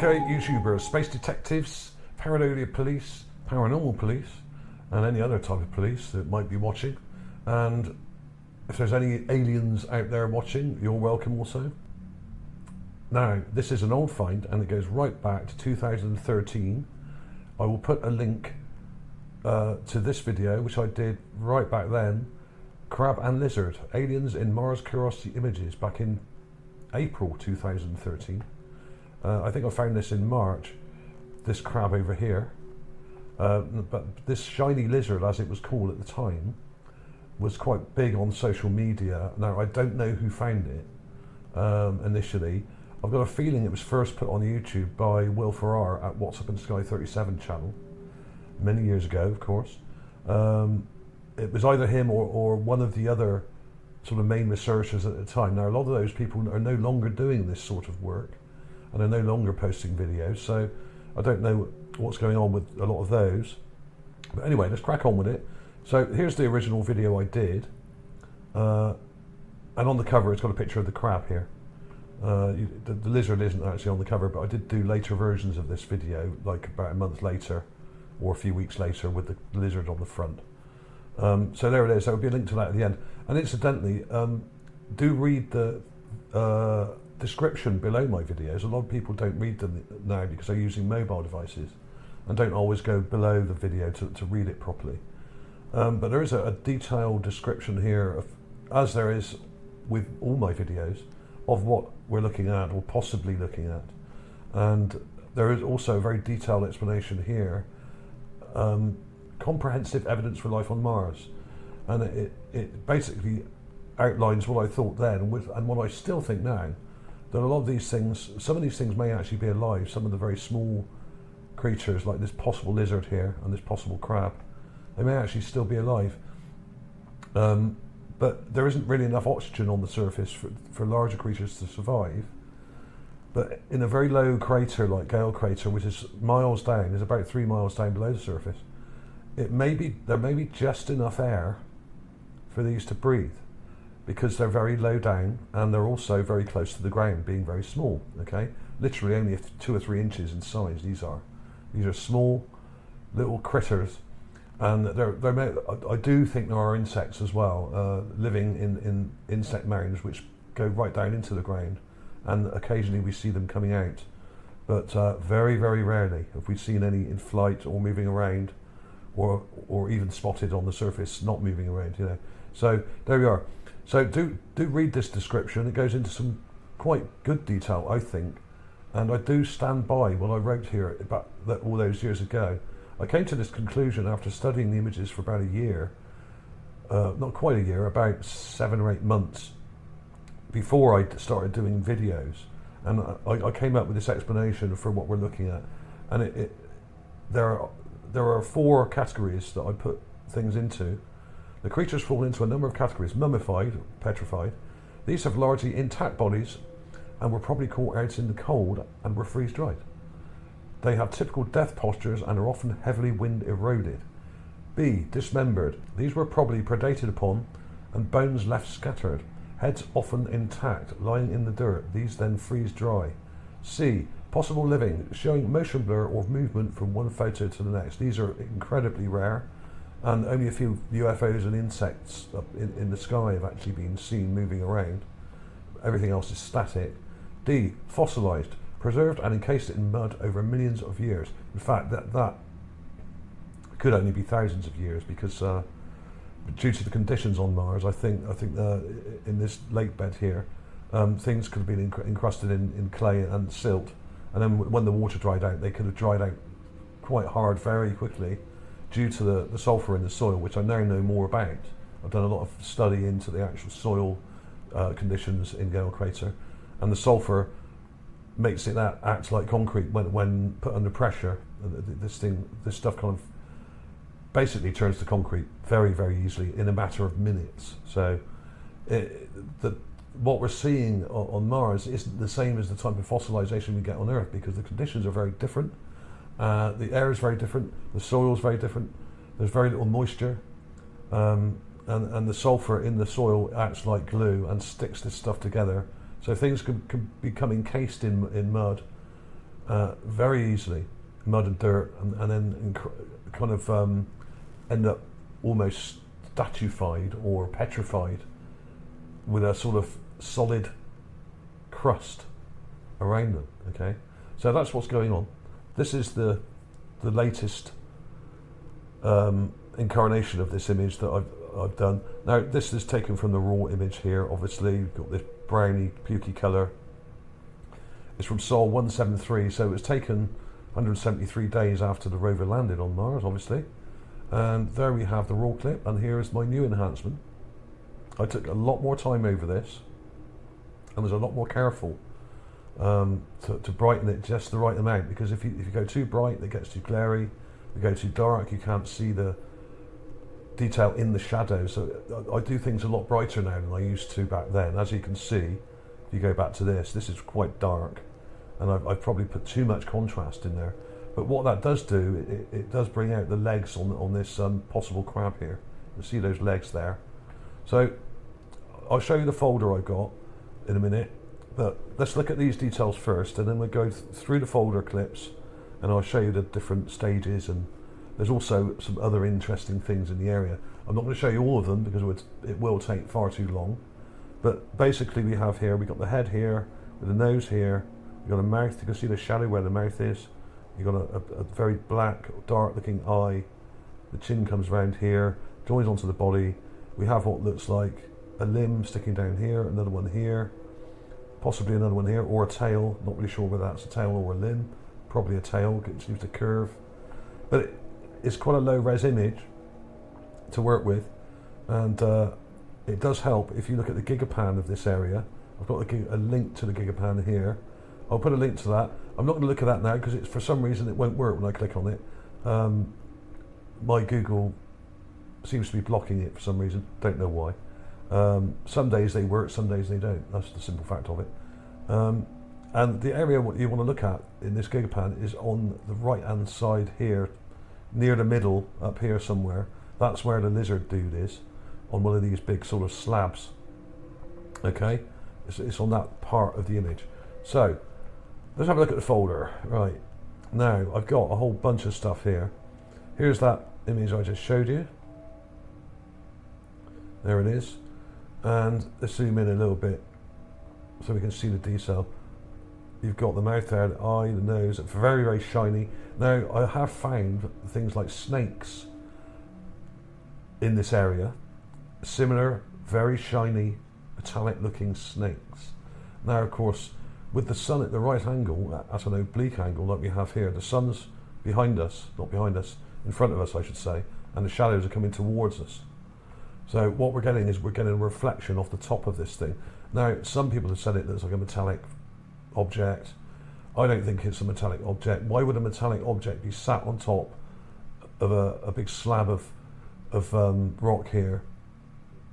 Okay, YouTubers, space detectives, paranormal police, and any other type of police that might be watching. And if there's any aliens out there watching, you're welcome also. Now, this is an old find and it goes right back to 2013. I will put a link to this video, which I did right back then. Crab and lizard, aliens in Mars Curiosity images, back in April 2013. I think I found this in March, this crab over here. But this shiny lizard, as it was called at the time, was quite big on social media. Now, I don't know who found it initially. I've got a feeling it was first put on YouTube by Will Ferrar at What's Up in Sky 37 channel, many years ago, of course. It was either him or one of the other sort of main researchers at the time. Now, a lot of those people are no longer doing this sort of work and are no longer posting videos, so I don't know what's going on with a lot of those. But anyway, let's crack on with it. So here's the original video I did, and on the cover it's got a picture of the crab here. The lizard isn't actually on the cover, but I did do later versions of this video, like about a month later or a few weeks later, with the lizard on the front. So there it is. There will be a link to that at the end. And incidentally, do read the description below my videos. A lot of people don't read them now because they're using mobile devices and don't always go below the video to read it properly. But there is a detailed description here, of, as there is with all my videos, of what we're looking at or possibly looking at. And there is also a very detailed explanation here. Comprehensive evidence for life on Mars, and it basically outlines what I thought then and what I still think now, that a lot of these things, some of these things may actually be alive. Some of the very small creatures, like this possible lizard here and this possible crab, they may actually still be alive. But there isn't really enough oxygen on the surface for larger creatures to survive. But in a very low crater like Gale Crater, which is miles down, is about 3 miles down below the surface, there may be just enough air for these to breathe, because they're very low down and they're also very close to the ground, being very small. Okay, literally only 2 or 3 inches in size. These are small little critters, and I do think there are insects as well, living in insect mounds which go right down into the ground, and occasionally we see them coming out, but very, very rarely have we seen any in flight or moving around, or even spotted on the surface not moving around, you know. So there we are. So do read this description. It goes into some quite good detail, I think, and I do stand by what I wrote here about that all those years ago. I came to this conclusion after studying the images for about a year, not quite a year, about 7 or 8 months before I started doing videos, and I came up with this explanation for what we're looking at. And there are 4 categories that I put things into. The creatures fall into a number of categories: mummified, petrified. These have largely intact bodies and were probably caught out in the cold and were freeze-dried. They have typical death postures and are often heavily wind eroded. B, dismembered. These were probably predated upon and bones left scattered. Heads often intact, lying in the dirt. These then freeze dry. C, possible living, showing motion blur or movement from one photo to the next. These are incredibly rare, and only a few UFOs and insects up in the sky have actually been seen moving around. Everything else is static. D, fossilized, preserved and encased in mud over millions of years. In fact, that could only be thousands of years, because due to the conditions on Mars, I think in this lake bed here, things could have been encrusted in clay and silt, and then when the water dried out, they could have dried out quite hard very quickly due to the sulfur in the soil, which I now know more about. I've done a lot of study into the actual soil conditions in Gale Crater, and the sulfur makes it act like concrete when put under pressure. This stuff kind of basically turns to concrete very, very easily in a matter of minutes. So what we're seeing on Mars isn't the same as the type of fossilization we get on Earth, because the conditions are very different. The air is very different, the soil is very different, there's very little moisture, and the sulfur in the soil acts like glue and sticks this stuff together. So things can become encased in mud very easily, mud and dirt, and then kind of end up almost statuified or petrified with a sort of solid crust around them. Okay, so that's what's going on. This is the latest incarnation of this image that I've done. Now this is taken from the raw image here. Obviously, you've got this browny, pukey colour. It's from Sol 173, so it was taken 173 days after the rover landed on Mars, obviously. And there we have the raw clip, and here is my new enhancement. I took a lot more time over this, and was a lot more careful to brighten it just the right amount, because if you go too bright, it gets too glary. If you go too dark, you can't see the detail in the shadow. So I do things a lot brighter now than I used to back then. As you can see, if you go back to this is quite dark, and I've probably put too much contrast in there. But what that does do, it does bring out the legs on this possible crab here. You see those legs there. So I'll show you the folder I've got in a minute, but let's look at these details first, and then we'll go through the folder clips, and I'll show you the different stages, and there's also some other interesting things in the area. I'm not going to show you all of them because it will take far too long. But basically we've got the head here, with the nose here, we've got a mouth, you can see the shadow where the mouth is, you've got a very black, dark looking eye, the chin comes around here, joins onto the body, we have what looks like a limb sticking down here, another one here, possibly another one here, or a tail, not really sure whether that's a tail or a limb, probably a tail, it seems to curve. But it's quite a low res image to work with, and it does help if you look at the Gigapan of this area. I've got a link to the Gigapan here. I'll put a link to that. I'm not going to look at that now because for some reason it won't work when I click on it. My Google seems to be blocking it for some reason. Don't know why. Some days they work, some days they don't. That's the simple fact of it. And the area what you want to look at in this Gigapan is on the right hand side here, near the middle, up here somewhere. That's where the lizard dude is, on one of these big sort of slabs. Okay, it's on that part of the image. So let's have a look at the folder. Right, now I've got a whole bunch of stuff here. Here's that image I just showed you. There it is. And let's zoom in a little bit so we can see the detail. You've got the mouth there, the eye, the nose, it's very, very shiny. Now, I have found things like snakes in this area, similar, very shiny, metallic looking snakes. Now, of course, with the sun at the right angle, at an oblique angle like we have here, the sun's behind us, not behind us, in front of us I should say, and the shadows are coming towards us. So what we're getting is a reflection off the top of this thing. Now, some people have said it looks like a metallic object. I don't think it's a metallic object. Why would a metallic object be sat on top of a big slab of rock here,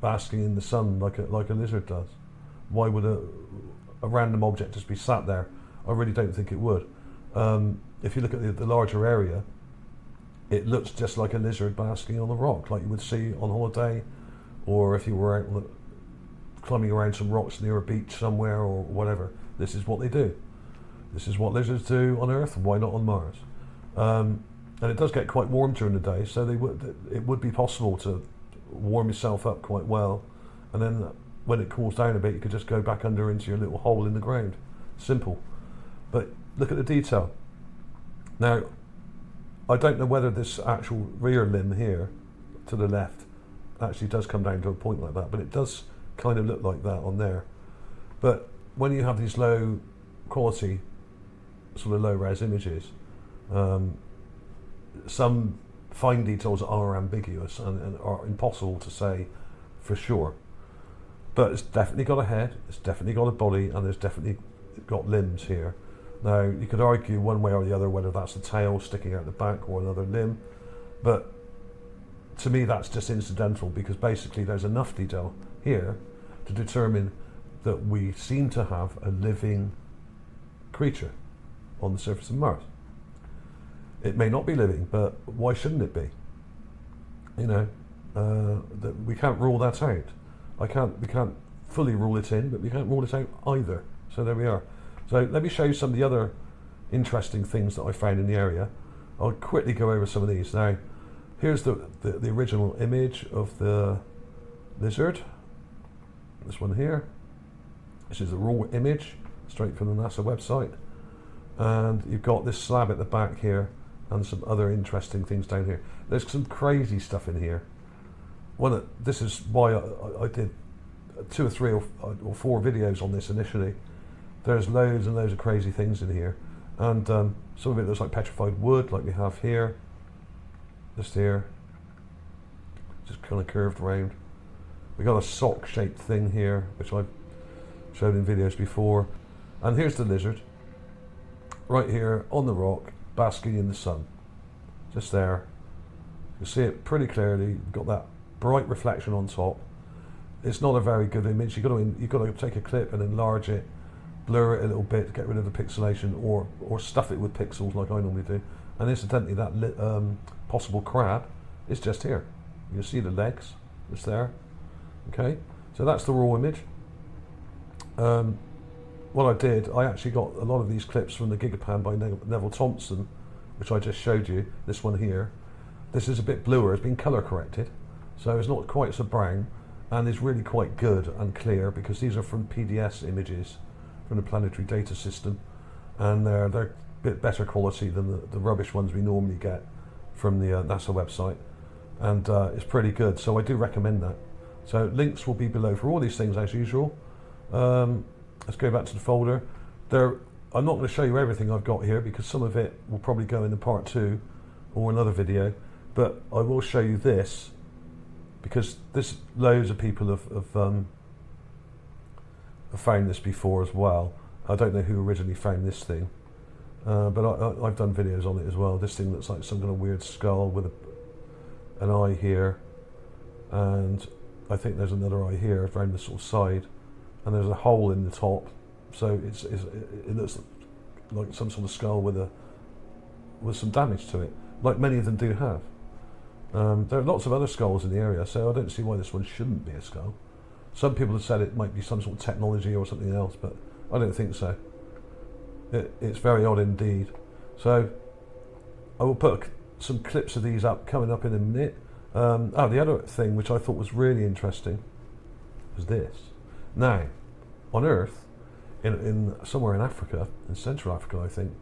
basking in the sun like a lizard does? Why would a random object just be sat there? I really don't think it would. If you look at the larger area, it looks just like a lizard basking on the rock, like you would see on holiday, or if you were out climbing around some rocks near a beach somewhere or whatever. This is what they do. This is what lizards do on Earth. Why not on Mars? And it does get quite warm during the day, so it would be possible to warm yourself up quite well, and then when it cools down a bit, you could just go back under into your little hole in the ground. Simple. But look at the detail. Now, I don't know whether this actual rear limb here to the left actually does come down to a point like that, but it does kind of look like that on there. But when you have these low quality, sort of low res images, some fine details are ambiguous and are impossible to say for sure. But it's definitely got a head, it's definitely got a body, and there's definitely got limbs here. Now, you could argue one way or the other whether that's the tail sticking out the back or another limb, but to me that's just incidental, because basically there's enough detail here to determine that we seem to have a living creature on the surface of Mars. It may not be living, but why shouldn't it be? You know, that we can't rule that out. We can't fully rule it in, but we can't rule it out either. So there we are. So let me show you some of the other interesting things that I found in the area. I'll quickly go over some of these. Now, here's the original image of the lizard. This one here. This is a raw image, straight from the NASA website. And you've got this slab at the back here, and some other interesting things down here. There's some crazy stuff in here. This is why I did 2 or 3 or 4 videos on this initially. There's loads and loads of crazy things in here. And some of it looks like petrified wood, like we have here. Just here. Just kind of curved around. We got a sock-shaped thing here, which I've showed in videos before. And here's the lizard, right here on the rock, basking in the sun. Just there. You see it pretty clearly. You've got that bright reflection on top. It's not a very good image. You've got to take a clip and enlarge it, blur it a little bit, get rid of the pixelation, or stuff it with pixels like I normally do. And incidentally, that possible crab is just here. You see the legs, it's there. Okay, so that's the raw image. What I did, I actually got a lot of these clips from the Gigapan by Neville Thompson, which I just showed you. This one here. This is a bit bluer. It's been color corrected, so it's not quite so brown, and is really quite good and clear because these are from PDS images from the Planetary Data System, and they're a bit better quality than the rubbish ones we normally get from the NASA website, and it's pretty good. So I do recommend that. So links will be below for all these things as usual. Let's go back to the folder. I'm not going to show you everything I've got here because some of it will probably go into part 2 or another video, but I will show you this because loads of people have found this before as well. I don't know who originally found this thing, but I've done videos on it as well. This thing looks like some kind of weird skull with an eye here, and I think there's another eye here around the sort of side, and there's a hole in the top, so it looks like some sort of skull with some damage to it, like many of them do have. There are lots of other skulls in the area, so I don't see why this one shouldn't be a skull. Some people have said it might be some sort of technology or something else, but I don't think so. It's very odd indeed. So I will put some clips of these up coming up in a minute. The other thing which I thought was really interesting was this. Now, on Earth, in somewhere in Africa, in Central Africa, I think,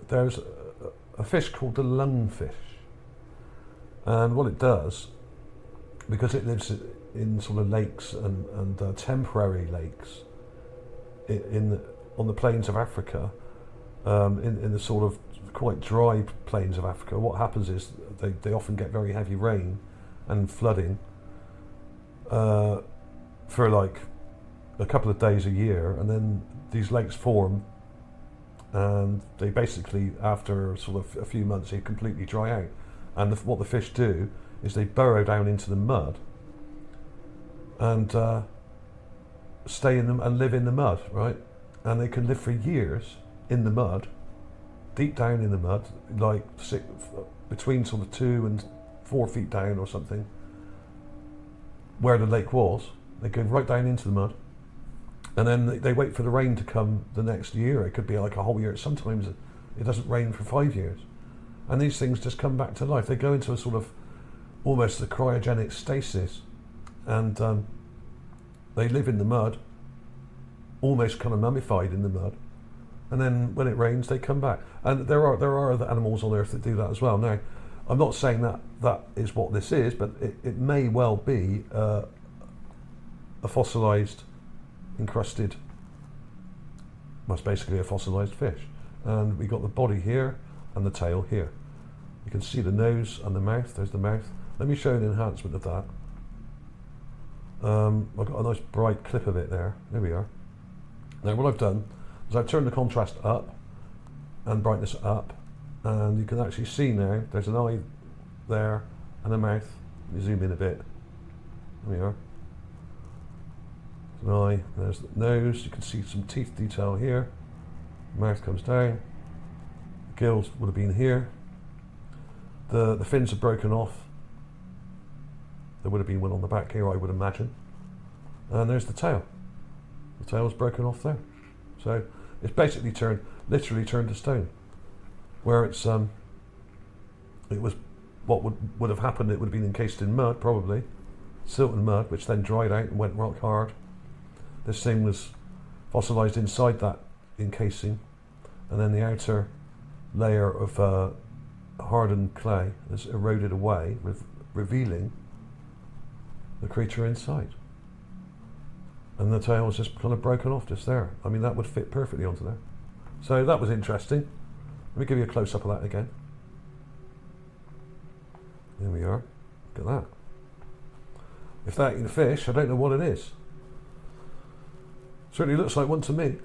there's a fish called the lungfish, and what it does, because it lives in sort of lakes and temporary lakes on the plains of Africa, in the sort of quite dry plains of Africa, what happens is they often get very heavy rain and flooding for like a couple of days a year, and then these lakes form, and they basically, after sort of a few months, they completely dry out. And what the fish do is they burrow down into the mud and stay in them and live in the mud, right? And they can live for years in the mud, deep down in the mud, like between sort of 2 and 4 feet down or something, where the lake was. They go right down into the mud, and then they wait for the rain to come the next year. It could be like a whole year. Sometimes it doesn't rain for 5 years, and these things just come back to life. They go into a sort of almost a cryogenic stasis, and they live in the mud, almost kind of mummified in the mud, and then when it rains they come back. And there are other animals on Earth that do that as well. Now, I'm not saying that is what this is, but it may well be a fossilized, encrusted, well, it's basically a fossilized fish. And we got the body here and the tail here. You can see the nose and the mouth. There's the mouth. Let me show you an enhancement of that. I've got a nice bright clip of it there. There we are. Now what I've done is I've turned the contrast up and brightness up, and you can actually see now there's an eye there and a mouth. Let me zoom in a bit. There we are. There's an eye, there's the nose. You can see some teeth detail here. Mouth comes down. The gills would have been here. The fins are broken off. There would have been one on the back here, I would imagine. And there's the tail. The tail's broken off there. So it's basically turned. literally turned to stone. Where it was what would have happened. It would have been encased in mud, probably silt and mud, which then dried out and went rock hard. This thing was fossilized inside that encasing, and then the outer layer of hardened clay has eroded away, revealing the creature inside. And the tail was just kind of broken off just there. I mean, that would fit perfectly onto there. So that was interesting. Let me give you a close-up of that again. There we are. Look at that. If that ain't a fish, I don't know what it is. Certainly looks like one to me.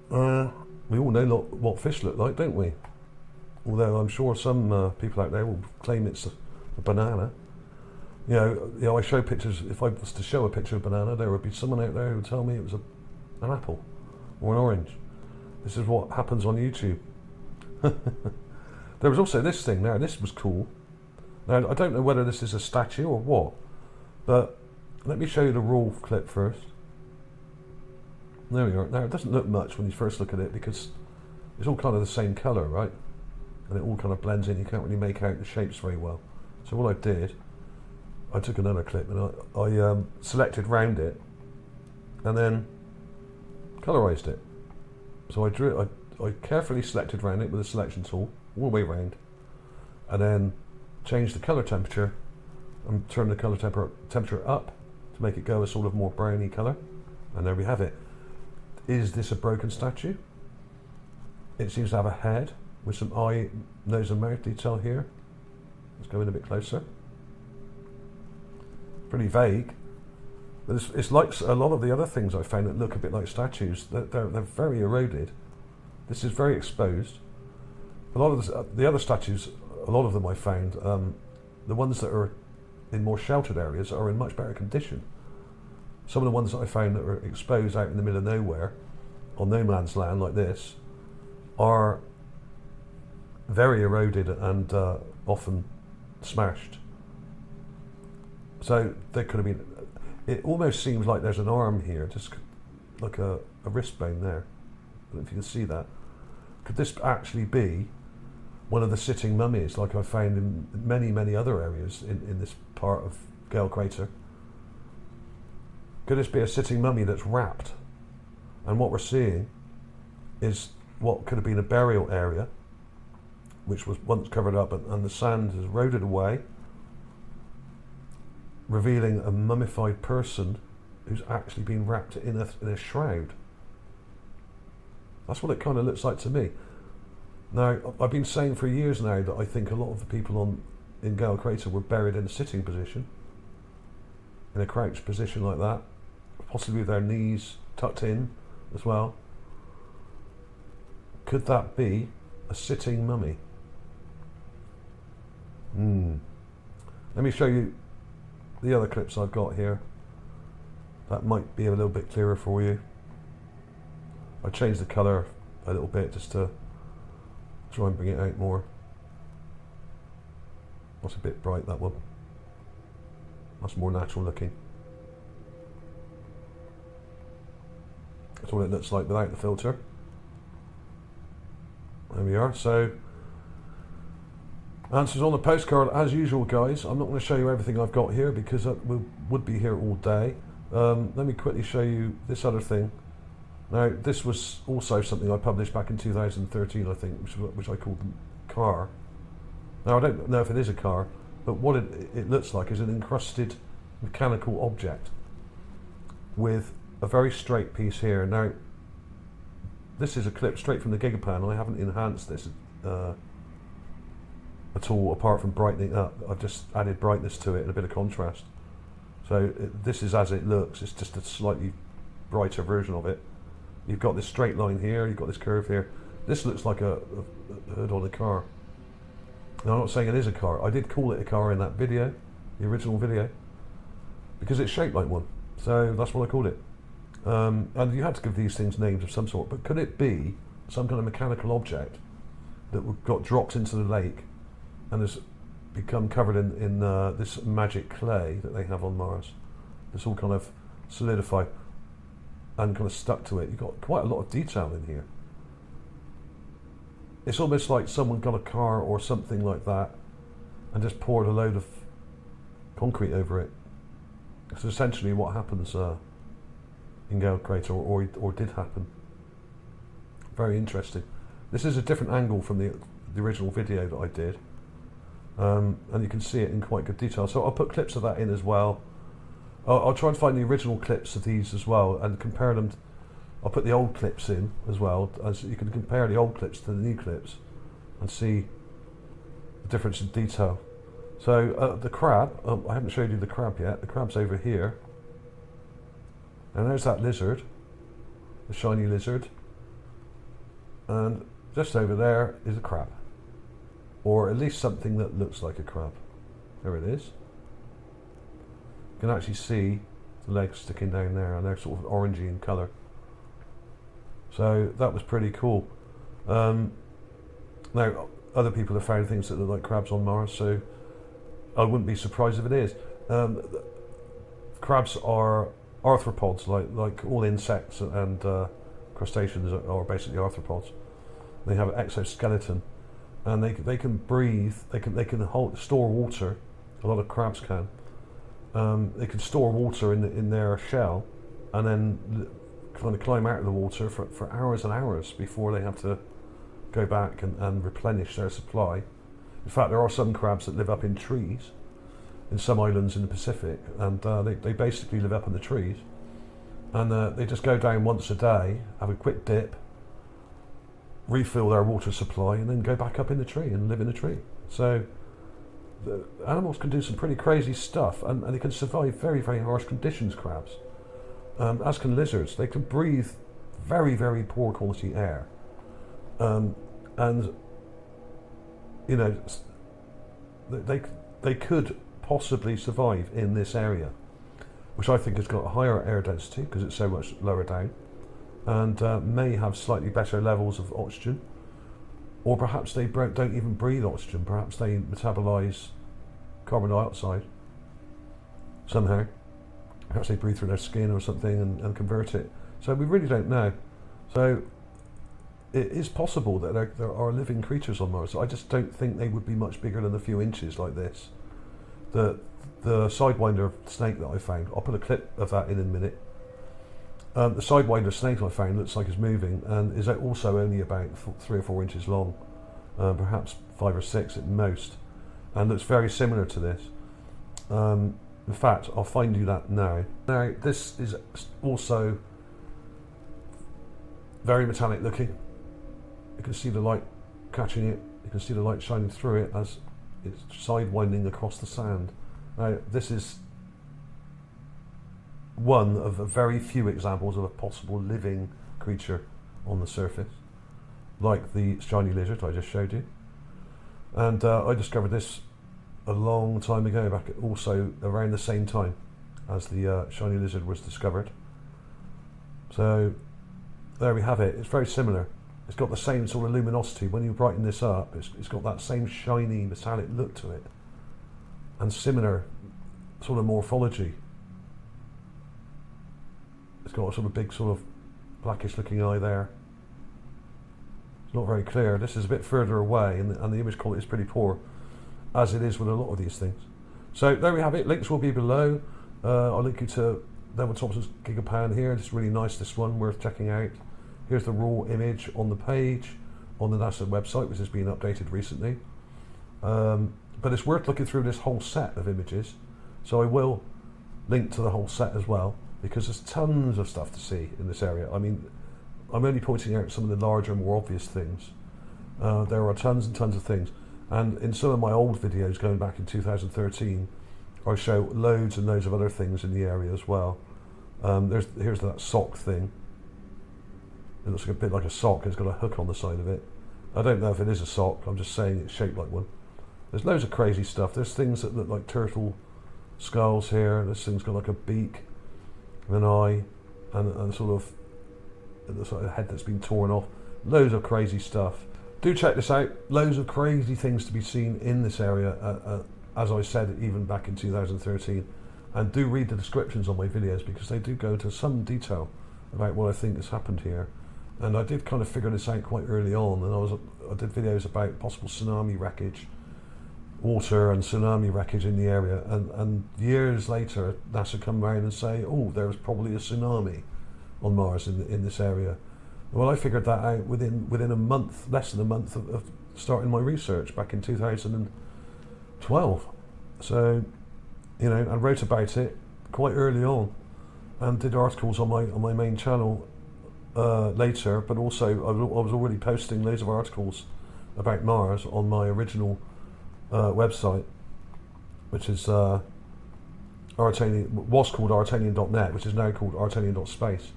We all know what fish look like, don't we? Although I'm sure some people out there will claim it's a banana. You know, I show pictures. If I was to show a picture of a banana, there would be someone out there who would tell me it was an apple or an orange. This is what happens on YouTube. There was also this thing now. This was cool. Now, I don't know whether this is a statue or what, but let me show you the raw clip first. There we are. Now, it doesn't look much when you first look at it because it's all kind of the same colour, right? And it all kind of blends in. You can't really make out the shapes very well. So what I did, I took another clip and I selected round it and then colorized it. So I carefully selected round it with a selection tool all the way round, and then changed the color temperature and turned the color temperature up to make it go a sort of more browny color. And there we have it. Is this a broken statue? It seems to have a head with some eye, nose and mouth detail here. Let's go in a bit closer. Pretty vague, but it's like a lot of the other things I found that look a bit like statues. They're very eroded. This is very exposed. A lot of the other statues, a lot of them I found, the ones that are in more sheltered areas are in much better condition. Some of the ones that I found that are exposed out in the middle of nowhere, on no man's land like this, are very eroded and often smashed. So there could have been, it almost seems like there's an arm here, just like a wrist bone there. I don't know if you can see that. Could this actually be one of the sitting mummies like I found in many, many other areas in this part of Gale Crater? Could this be a sitting mummy that's wrapped? And what we're seeing is what could have been a burial area, which was once covered up and the sand has eroded away, revealing a mummified person who's actually been wrapped in a shroud. That's what it kind of looks like to me. Now, I've been saying for years now that I think a lot of the people in Gale Crater were buried in a sitting position, in a crouched position like that, possibly with their knees tucked in as well. Could that be a sitting mummy? Let me show you the other clips I've got here. That might be a little bit clearer for you. I changed the colour a little bit just to try and bring it out more. That's a bit bright, that one. That's more natural looking. That's what it looks like without the filter. There we are. So, answers on the postcard as usual, guys. I'm not going to show you everything I've got here because I would be here all day. Let me quickly show you this other thing. Now, this was also something I published back in 2013, I think, which I called the car. Now, I don't know if it is a car, but what it looks like is an encrusted mechanical object with a very straight piece here. Now, this is a clip straight from the Gigapan. I haven't enhanced this at all, apart from brightening up. I've just added brightness to it and a bit of contrast. So this is as it looks. It's just a slightly brighter version of it. You've got this straight line here, you've got this curve here. This looks like a hood on a car. Now, I'm not saying it is a car. I did call it a car in that video, the original video, because it's shaped like one. So that's what I called it. And you had to give these things names of some sort, but could it be some kind of mechanical object that got dropped into the lake and has become covered in this magic clay that they have on Mars? It's all kind of solidified and kind of stuck to it. You've got quite a lot of detail in here. it's almost like someone got a car or something like that and just poured a load of concrete over it. It's essentially what happens in Gale Crater, or did happen. Very interesting. This is a different angle from the original video that I did, and you can see it in quite good detail. So I'll put clips of that in as well. I'll try and find the original clips of these as well and compare them. I'll put the old clips in as well, as you can compare the old clips to the new clips and see the difference in detail. So the crab, I haven't showed you the crab yet. The crab's over here, and there's that lizard, the shiny lizard, and just over there is a crab, or at least something that looks like a crab. There it is. You can actually see the legs sticking down there, and they're sort of orangey in colour. So that was pretty cool. Now, other people have found things that look like crabs on Mars, so I wouldn't be surprised if it is. Crabs are arthropods, like all insects and crustaceans are basically arthropods. They have an exoskeleton, and they can breathe. They can store water. A lot of crabs can. They can store water in their shell, and then kind of climb out of the water for hours and hours before they have to go back and replenish their supply. In fact, there are some crabs that live up in trees in some islands in the Pacific, and they basically live up in the trees, and they just go down once a day, have a quick dip, refill their water supply, and then go back up in the tree and live in the tree. So the animals can do some pretty crazy stuff, and they can survive very, very harsh conditions, crabs. As can lizards. They can breathe very, very poor quality air, and you know, they could possibly survive in this area, which I think has got a higher air density because it's so much lower down, and may have slightly better levels of oxygen, or perhaps they don't even breathe oxygen. Perhaps they metabolize carbon dioxide somehow. Perhaps they breathe through their skin or something and convert it. So we really don't know. So it is possible that there are living creatures on Mars. I just don't think they would be much bigger than a few inches like this. The sidewinder snake that I found, I'll put a clip of that in a minute. The sidewinder snake I found looks like it's moving and is also only about 3 or 4 inches long, perhaps 5 or 6 at most, and looks very similar to this. In fact, I'll find you that now. Now, this is also very metallic looking. You can see the light catching it. You can see the light shining through it as it's sidewinding across the sand. Now, this is one of a very few examples of a possible living creature on the surface, like the shiny lizard I just showed you. And I discovered this a long time ago, back also around the same time as the shiny lizard was discovered. So there we have it. It's very similar. It's got the same sort of luminosity. When you brighten this up, it's got that same shiny metallic look to it, and similar sort of morphology. It's got a sort of big sort of blackish looking eye there. It's not very clear. This is a bit further away, and the image quality is pretty poor, as it is with a lot of these things. So there we have it. Links will be below. I'll link you to Neville Thompson's Gigapan here. It's really nice, this one, worth checking out. Here's the raw image on the page on the NASA website, which has been updated recently. But it's worth looking through this whole set of images. So I will link to the whole set as well, because there's tons of stuff to see in this area. I mean, I'm only pointing out some of the larger, more obvious things. There are tons and tons of things. And in some of my old videos going back in 2013, I show loads and loads of other things in the area as well. Here's that sock thing. It looks like a bit like a sock. It's got a hook on the side of it. I don't know if it is a sock. I'm just saying it's shaped like one. There's loads of crazy stuff. There's things that look like turtle skulls here. This thing's got like a beak, an eye, and sort of a head that's been torn off. Loads of crazy stuff. Do check this out. Loads of crazy things to be seen in this area, as I said even back in 2013. And do read the descriptions on my videos, because they do go into some detail about what I think has happened here. And I did kind of figure this out quite early on, and I did videos about possible tsunami wreckage, water and tsunami wreckage in the area, and years later NASA come around and say, oh, there's probably a tsunami on Mars in this area. Well, I figured that out within a month, less than a month of starting my research back in 2012. So, you know, I wrote about it quite early on, and did articles on my main channel later. But also, I was already posting loads of articles about Mars on my original website, which is was called ArtAlien.net, which is now called ArtAlien.space.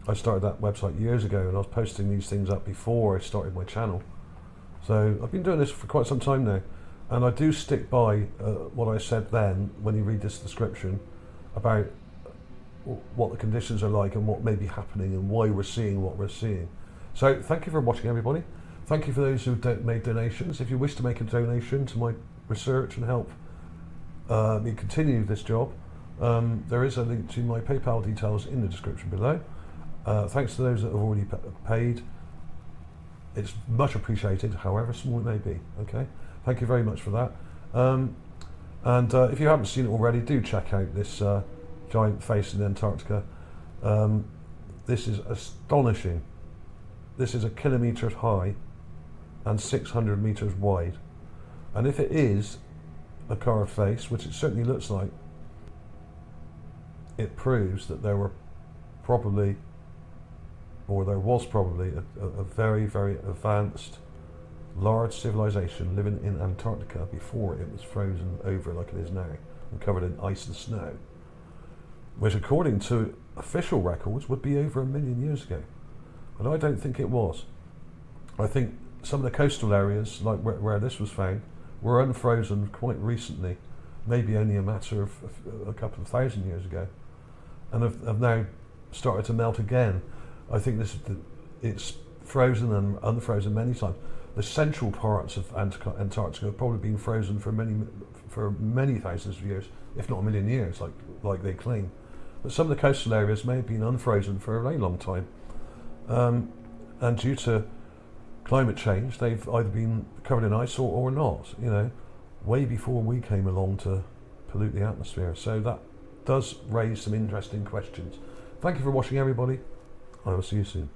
I started that website years ago, and I was posting these things up before I started my channel. So I've been doing this for quite some time now, and I do stick by what I said then when you read this description about what the conditions are like and what may be happening and why we're seeing what we're seeing. So thank you for watching, everybody. Thank you for those who made donations. If you wish to make a donation to my research and help me continue this job, there is a link to my PayPal details in the description below. Thanks to those that have already paid. It's much appreciated, however small it may be. Okay, thank you very much for that. And if you haven't seen it already, do check out this giant face in Antarctica. This is astonishing. This is 1 kilometre high and 600 metres wide. And if it is a carved face, which it certainly looks like, it proves that there was probably a very, very advanced, large civilization living in Antarctica before it was frozen over like it is now and covered in ice and snow, which according to official records would be over 1 million years ago. But I don't think it was. I think some of the coastal areas, like where this was found, were unfrozen quite recently, maybe only a matter of a couple of thousand years ago, and have now started to melt again. I think it's frozen and unfrozen many times. The central parts of Antarctica have probably been frozen for many thousands of years, if not 1 million years, like they claim. But some of the coastal areas may have been unfrozen for a very long time, and due to climate change, they've either been covered in ice or not. You know, way before we came along to pollute the atmosphere. So that does raise some interesting questions. Thank you for watching, everybody. I will see you soon.